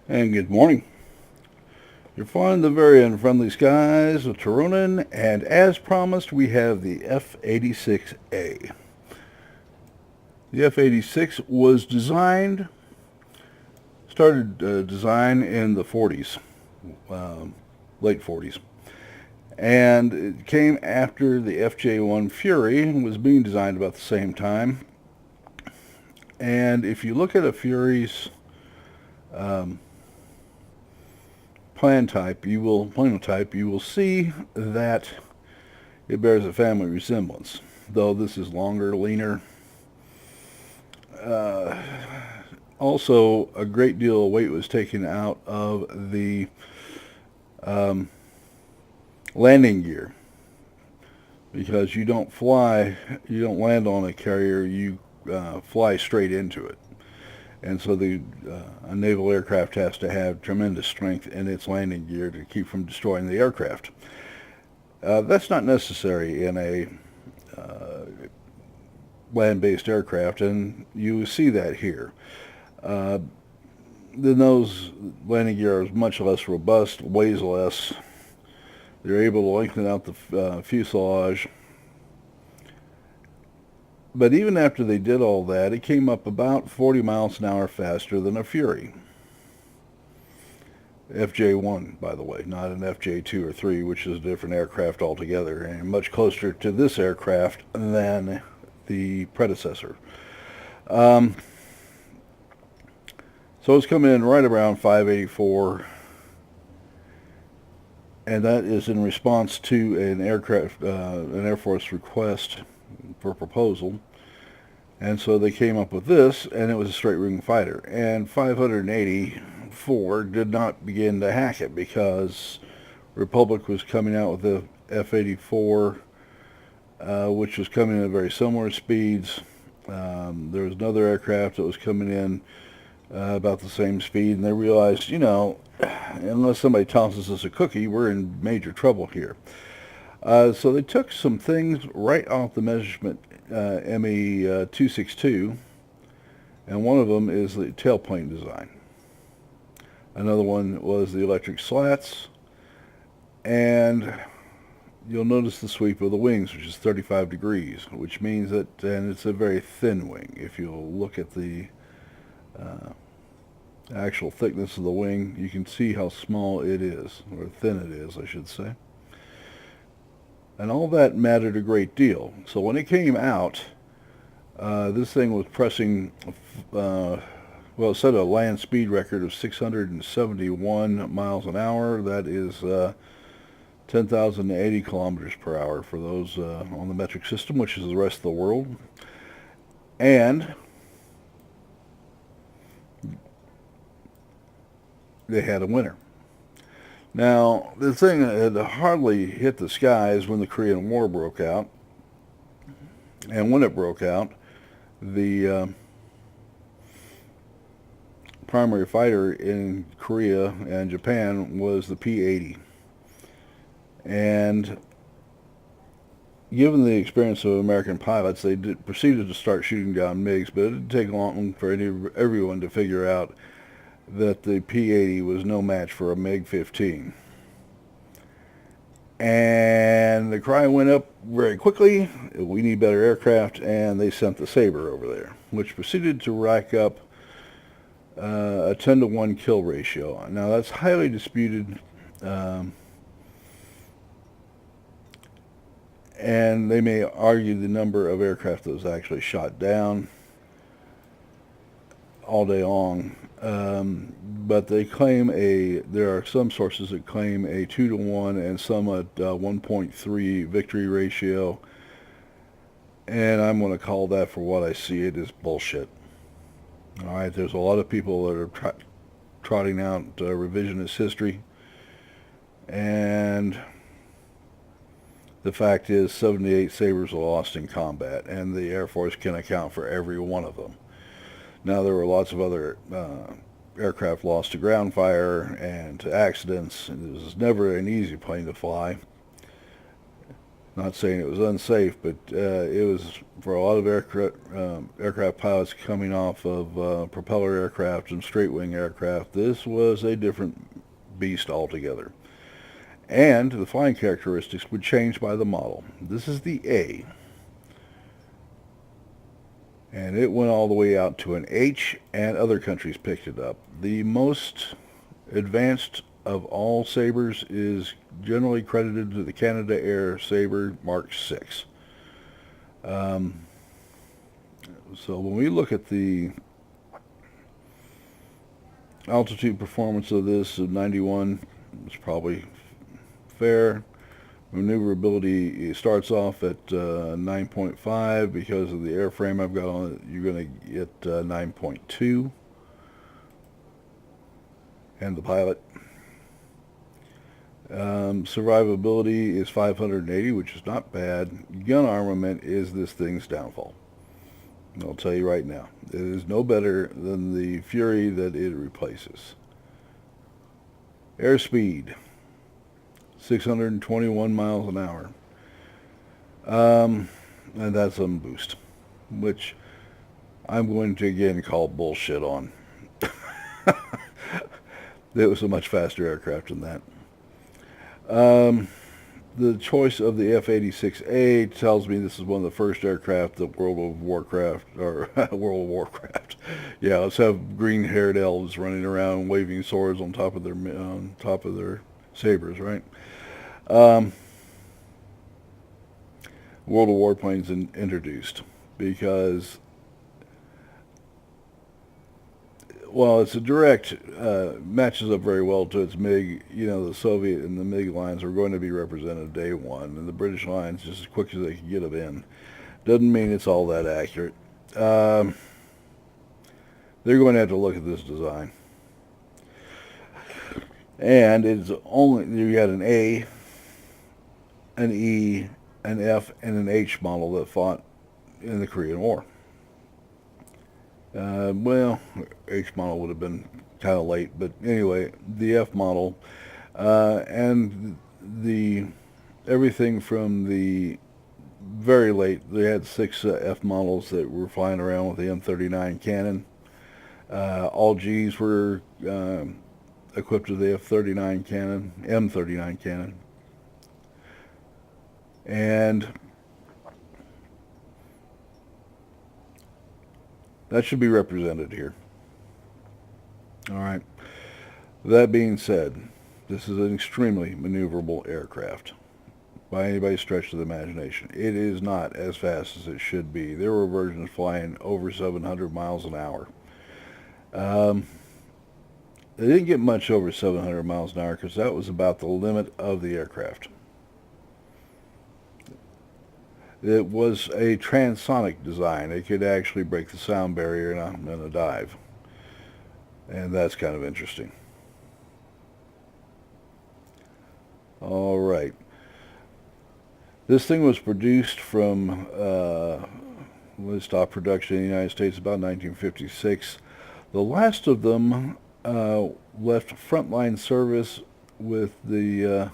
And good morning. You're flying the very unfriendly skies of Tironan, and as promised, we have the F-86A. The F-86 was started design in the 40s, late 40s, and it came after the FJ-1 Fury and was being designed about the same time. And if you look at a Fury's um, planotype, you will see that it bears a family resemblance, though this is longer, leaner. Uh, Also, a great deal of weight was taken out of the um, landing gear because you don't land on a carrier, you fly straight into it. And so a naval aircraft has to have tremendous strength in its landing gear to keep from destroying the aircraft. That's not necessary in a uh, land-based aircraft, and you see that here. Uh, the nose landing gear is much less robust, weighs less. They're able to lengthen out the fuselage. But even after they did all that, it came up about 40 miles an hour faster than a Fury. FJ1, by the way, not an FJ2 or 3, which is a different aircraft altogether, and much closer to this aircraft than the predecessor. Um, so it's coming in right around 584, and that is in response to an Air Force request for proposal. And so they came up with this, and it was a straight wing fighter. And 584 did not begin to hack it because Republic was coming out with the F-84, which was coming in at very similar speeds. There was another aircraft that was coming in about the same speed, and they realized, unless somebody tosses us a cookie, we're in major trouble here. So they took some things right off the measurement ME 262, and one of them is the tailplane design. Another one was the electric slats, and you'll notice the sweep of the wings, which is 35 degrees, which means that, and it's a very thin wing. If you'll look at the uh, actual thickness of the wing, you can see how small it is, or thin it is, I should say. And all that mattered a great deal. So when it came out, this thing was pressing, it set a land speed record of 671 miles an hour. That is 10,080 kilometers per hour for those on the metric system, which is the rest of the world. And they had a winner. Now, the thing had hardly hit the skies when the Korean War broke out. And when it broke out, the primary fighter in Korea and Japan was the P-80. And given the experience of American pilots, they proceeded to start shooting down MiGs, but it didn't take long for everyone to figure out that the P-80 was no match for a MiG-15. And the cry went up very quickly, we need better aircraft, and they sent the Sabre over there, which proceeded to rack up a 10-to-1 kill ratio. Now that's highly disputed, and they may argue the number of aircraft that was actually shot down all day long. But they claim there are some sources that claim a 2-to-1 and some at 1.3 victory ratio. And I'm going to call that, for what I see, it is bullshit. All right, there's a lot of people that are trotting out revisionist history. And the fact is 78 Sabres are lost in combat, and the Air Force can account for every one of them. Now, there were lots of other aircraft lost to ground fire and to accidents. It was never an easy plane to fly. Not saying it was unsafe, but it was for a lot of aircraft pilots coming off of propeller aircraft and straight-wing aircraft. This was a different beast altogether. And the flying characteristics would change by the model. This is the A. And it went all the way out to an H, and other countries picked it up. The most advanced of all Sabres is generally credited to the Canada Air Sabre Mark 6. So when we look at the altitude performance of this, of 91, it's probably fair. Maneuverability starts off at 9.5. Because of the airframe I've got on it, you're going to get 9.2. And the pilot. Survivability is 580, which is not bad. Gun armament is this thing's downfall. I'll tell you right now, it is no better than the Fury that it replaces. Airspeed, 621 miles an hour. And that's on boost, which I'm going to again call bullshit on. It was a much faster aircraft than that. The choice of the F-86A tells me this is one of the first aircraft that World of Warcraft, or World of Warcraft. Yeah, let's have green-haired elves running around waving swords on top of their sabers, right? World of Warplanes introduced because, well, it's a direct, matches up very well to its MiG. You know, the Soviet and the MiG lines are going to be represented day one, and the British lines just as quick as they can get them in. Doesn't mean it's all that accurate. They're going to have to look at this design. And it's only, you got an A, an E, an F, and an H model that fought in the Korean War. Well, H model would have been kind of late, but anyway, the F model, and the everything from the very late, they had 6 F models that were flying around with the M39 cannon. All Gs were equipped with the F39 cannon, M39 cannon, and that should be represented here. All right. That being said, this is an extremely maneuverable aircraft by anybody's stretch of the imagination. It is not as fast as it should be. There were versions flying over 700 miles an hour. They didn't get much over 700 miles an hour because that was about the limit of the aircraft. It was a transonic design. It could actually break the sound barrier in a dive. And that's kind of interesting. All right. This thing was produced from, when it stopped production in the United States about 1956. The last of them left frontline service with the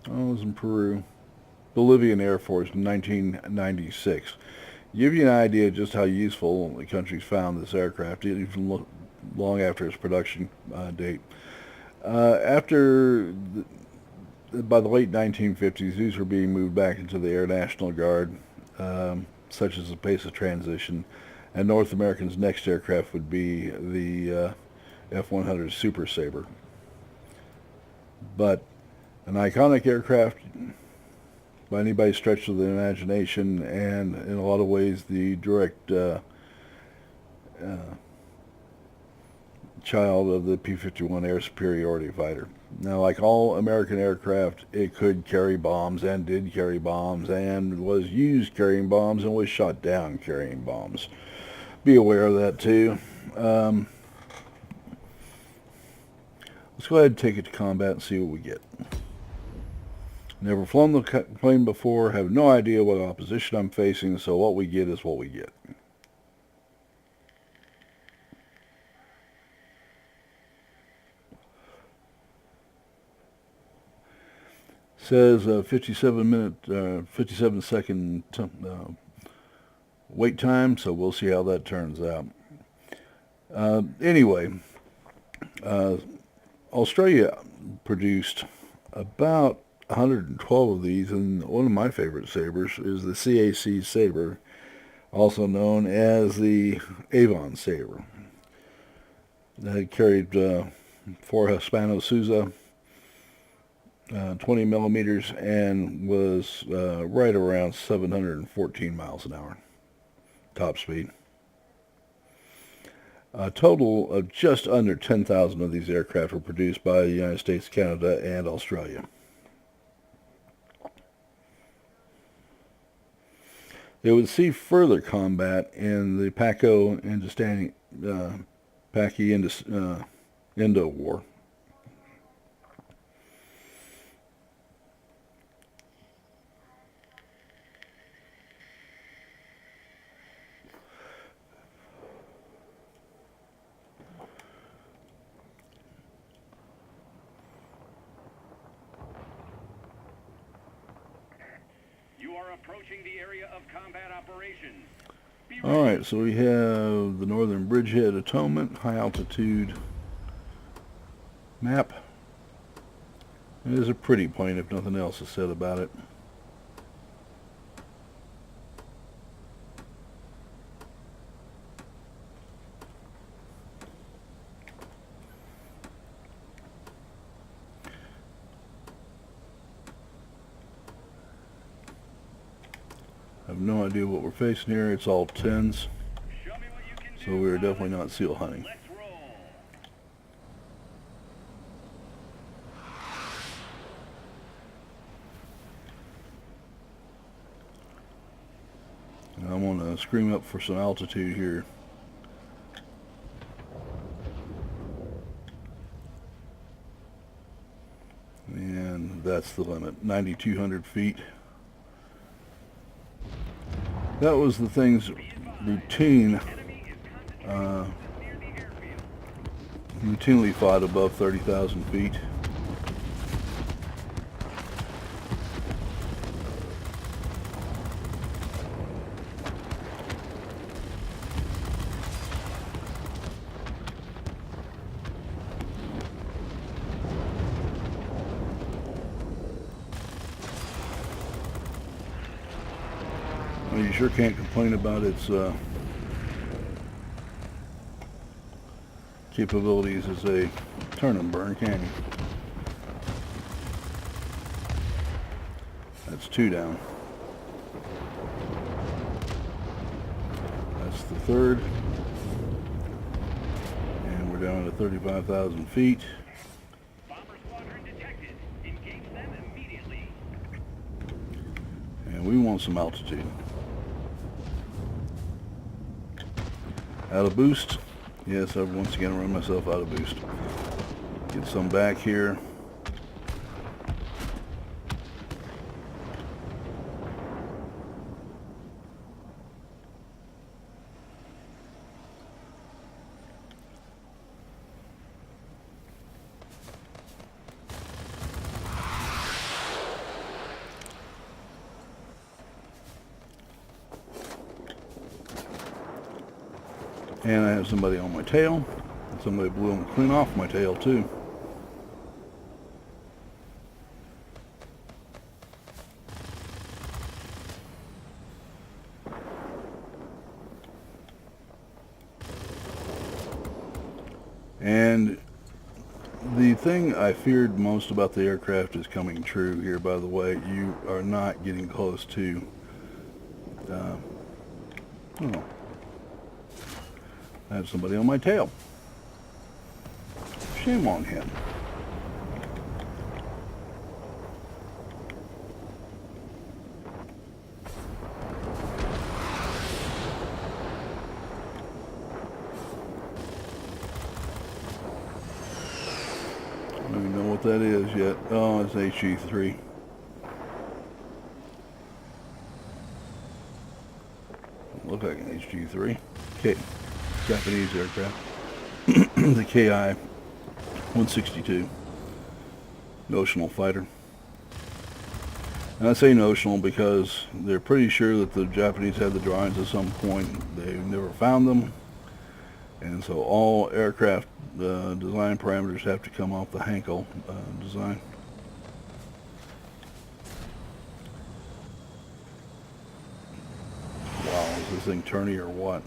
it was in Peru, Bolivian Air Force in 1996. Give you an idea of just how useful the countries found this aircraft, even long after its production date. By the late 1950s, these were being moved back into the Air National Guard, such as the pace of transition, and North America's next aircraft would be the F-100 Super Sabre. But an iconic aircraft by anybody's stretch of the imagination, and in a lot of ways the direct child of the P-51 air superiority fighter. Now, like all American aircraft, it could carry bombs and did carry bombs and was used carrying bombs and was shot down carrying bombs. Be aware of that too. Let's go ahead and take it to combat and see what we get. Never flown the plane before, have no idea what opposition I'm facing, so what we get is what we get. Says 57 second wait time, so we'll see how that turns out. Anyway, Australia produced about 112 of these, and one of my favorite Sabres is the CAC Sabre, also known as the Avon Sabre. It carried 4 Hispano Suiza, 20 millimeters, and was right around 714 miles an hour top speed. A total of just under 10,000 of these aircraft were produced by the United States, Canada, and Australia. They would see further combat in the Paki-Indo War. Approaching the area of combat operations. Alright, so we have the northern bridgehead Atonement, high altitude map. It is a pretty plane if nothing else is said about it. I have no idea what we're facing here. It's all 10s, so we're definitely not seal hunting. And I'm going to scream up for some altitude here. And that's the limit, 9,200 feet. That was the thing's routinely fought above 30,000 feet. Well, you sure can't complain about its capabilities as a turn and burn, can you? That's 2 down. That's the 3rd. And we're down to 35,000 feet. Bomber squadron detected. Engage them immediately. And we want some altitude. Out of boost. Yes, I've once again run myself out of boost. Get some back here. And I have somebody on my tail. Somebody blew them clean off my tail too. And the thing I feared most about the aircraft is coming true here, by the way. You are not getting close to oh, I have somebody on my tail. Shame on him. I don't even know what that is yet. Oh, it's HE3. Look like an HG3. Okay. Japanese aircraft. The KI-162 notional fighter. And I say notional because they're pretty sure that the Japanese had the drawings at some point. They've never found them. And so all aircraft design parameters have to come off the Hankel design. Wow, is this thing turny or what?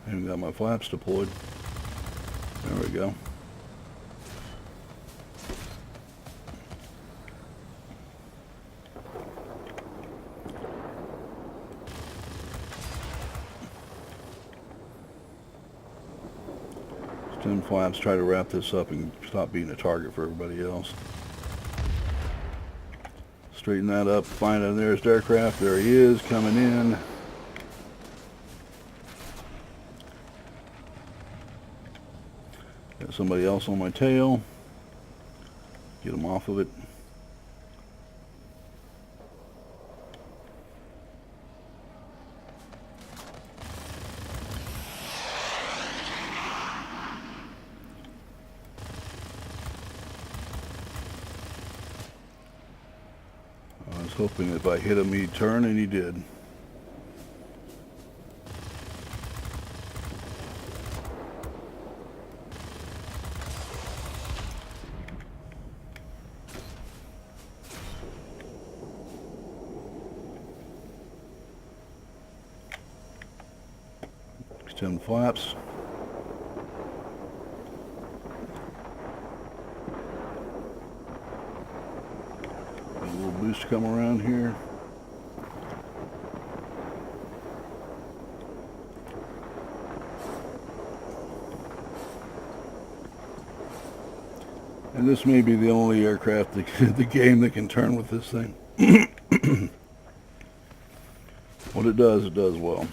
I haven't got my flaps deployed. There we go. Stem flaps, try to wrap this up and stop being a target for everybody else. Straighten that up, find the nearest aircraft. There he is, coming in. Got somebody else on my tail. Get him off of it. I was hoping if I hit him he'd turn, and he did. Extend flaps. A little boost come around here. And this may be the only aircraft the game that can turn with this thing. What it does well.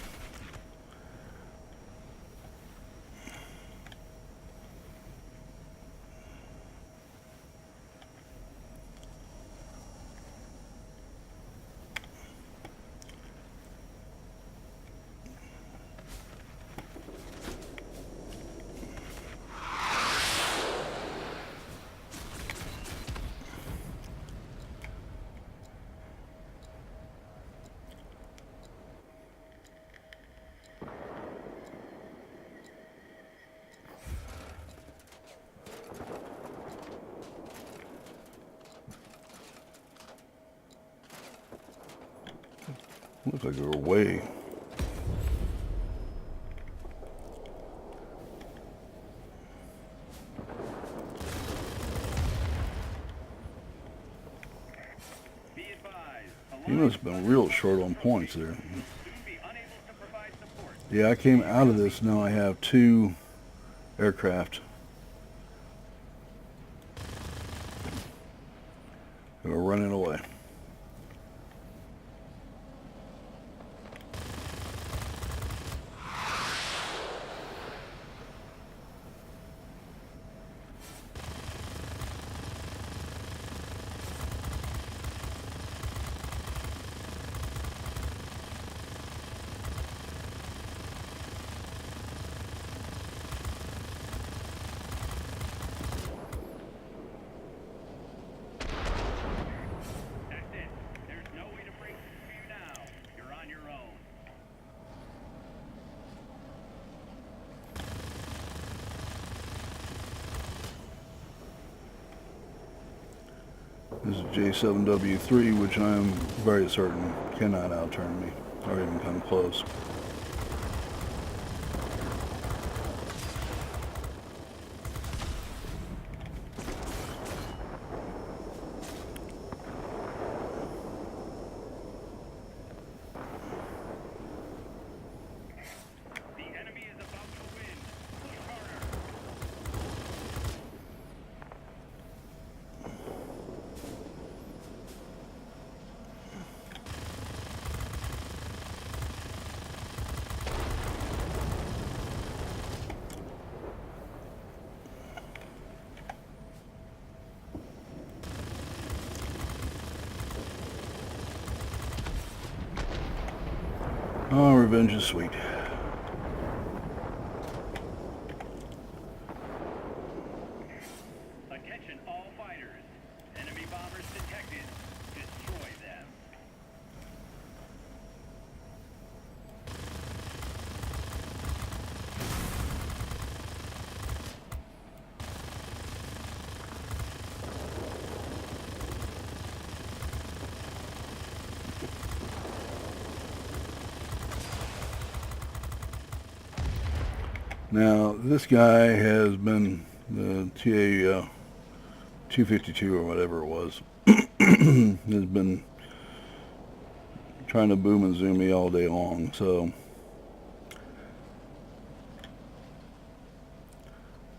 Looks like they're away. He must have been real short on points there. Yeah, I came out of this. Now I have 2 aircraft who are running away. This is J7W3, which I am very certain cannot outturn me, or even come close. Oh, revenge is sweet. Now, this guy has been the TA 252 or whatever it was, has been trying to boom and zoom me all day long. So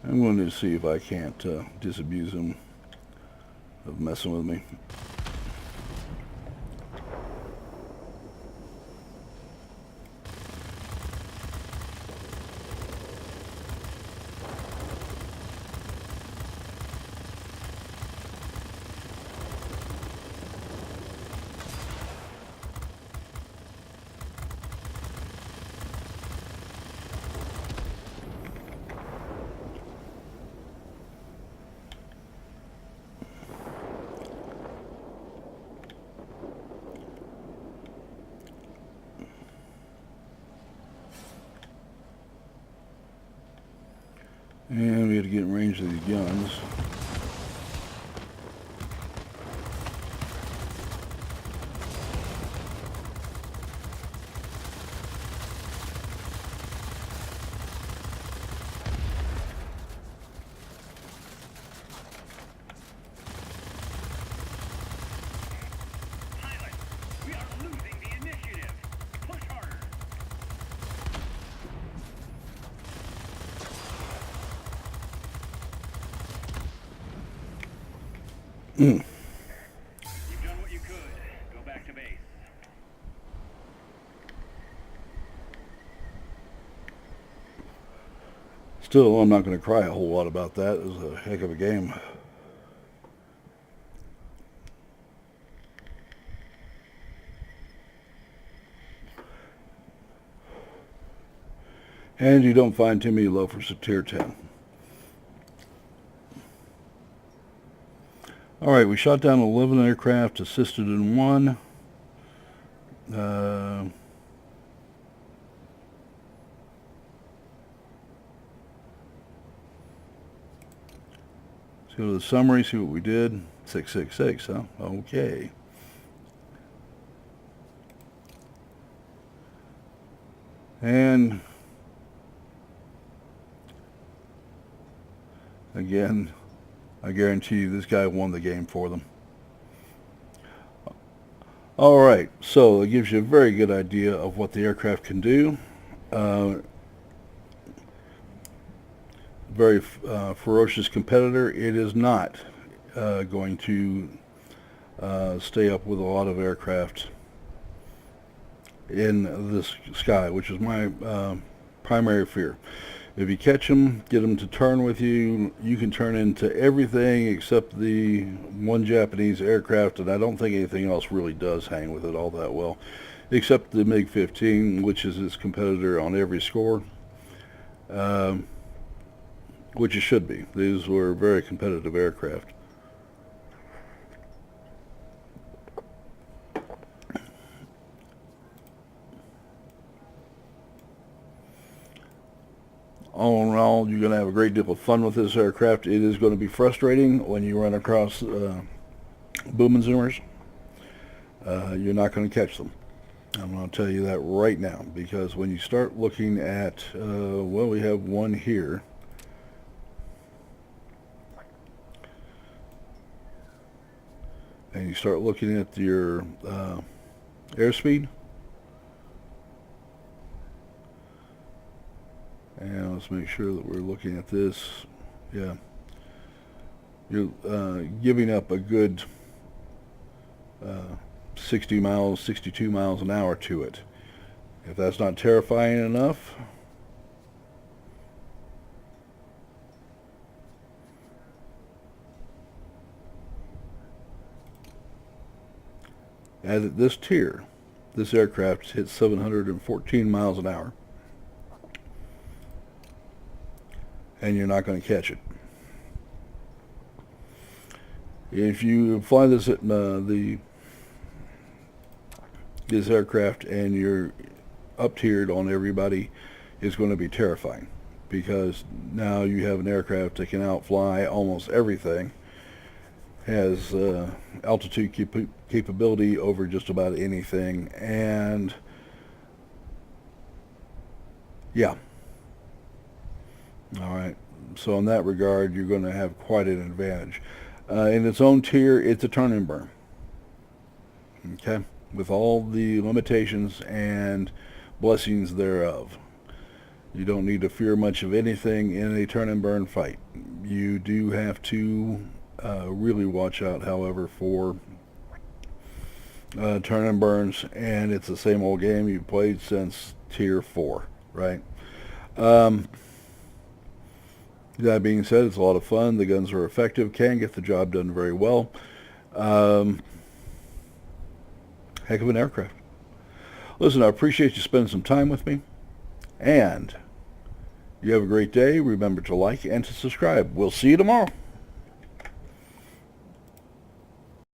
I'm going to see if I can't disabuse him of messing with me. And we have to get in range of these guns. Pilot, we are losing the initiative. Push harder. You've done what you could. Go back to base. Still, I'm not going to cry a whole lot about that. It was a heck of a game. And you don't find too many loafers at Tier 10. Alright, we shot down 11 aircraft, assisted in one. Let's go to the summary, see what we did. 666, huh? Okay. And again, I guarantee you this guy won the game for them. Alright, so it gives you a very good idea of what the aircraft can do. Very ferocious competitor. It is not going to stay up with a lot of aircraft in this sky, which is my primary fear. If you catch them, get them to turn with you, you can turn into everything except the one Japanese aircraft, and I don't think anything else really does hang with it all that well, except the MiG-15, which is its competitor on every score, which it should be. These were very competitive aircraft. All in all, you're going to have a great deal of fun with this aircraft. It is going to be frustrating when you run across boom and zoomers. You're not going to catch them. I'm going to tell you that right now, because when you start looking at, well, we have one here. And you start looking at your airspeed. And let's make sure that we're looking at this. Yeah. You're giving up a good 60 miles, 62 miles an hour to it. If that's not terrifying enough, at this tier, this aircraft hits 714 miles an hour. And you're not going to catch it. If you fly this at this aircraft and you're up tiered on everybody, it's going to be terrifying, because now you have an aircraft that can outfly almost everything, has altitude capability over just about anything, and yeah. All right. So in that regard, you're going to have quite an advantage. In its own tier, it's a turn and burn. Okay, with all the limitations and blessings thereof. You don't need to fear much of anything in a turn and burn fight. You do have to really watch out, however, for turn and burns, and it's the same old game you've played since tier 4, right? Um, that being said, it's a lot of fun. The guns are effective, can get the job done very well. Um, heck of an aircraft. Listen, I appreciate you spending some time with me, and you have a great day. Remember to like and to subscribe. We'll see you tomorrow.